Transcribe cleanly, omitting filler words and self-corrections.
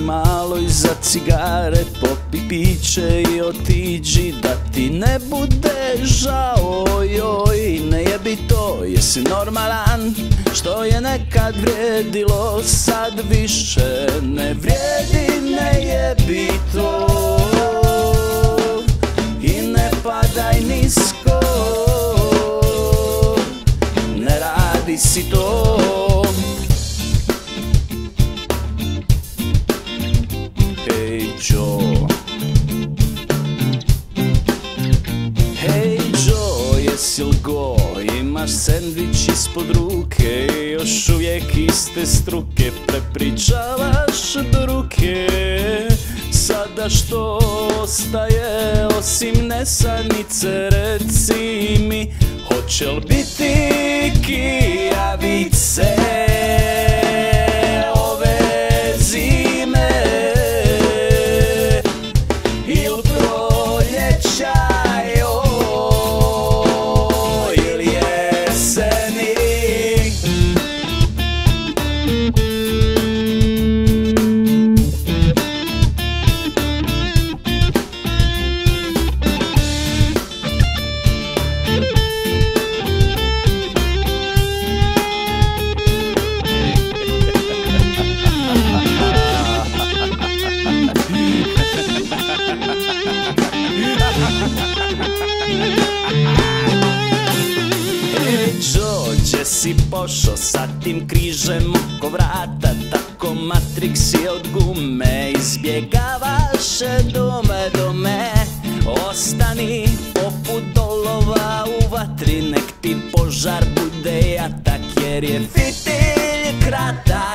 malo iza cigare, popi piće i otiđi da ti ne bude žao. Joj, ne jebi to, jesi normalan? Što je nekad vrijedilo, sad više ne vrijedi, ne jebi to. I ne padaj nisko, ne radi si to. Hej Joe, hej Joe, jesi li go? Imaš sendvič ispod ruke, još uvijek iste struke, prepričavaš druge. Sada što ostaje osim nesanice, reci mi, hoće li biti kijavice ove zime ili proljeća ili jeseni? Gdje si pošao sa tim križem oko vrata, tako Matrix je od gume, izbjegavaš do me. Ostani poput olova u vatri, nek ti požar bude jatak, jer je fitilj kratak.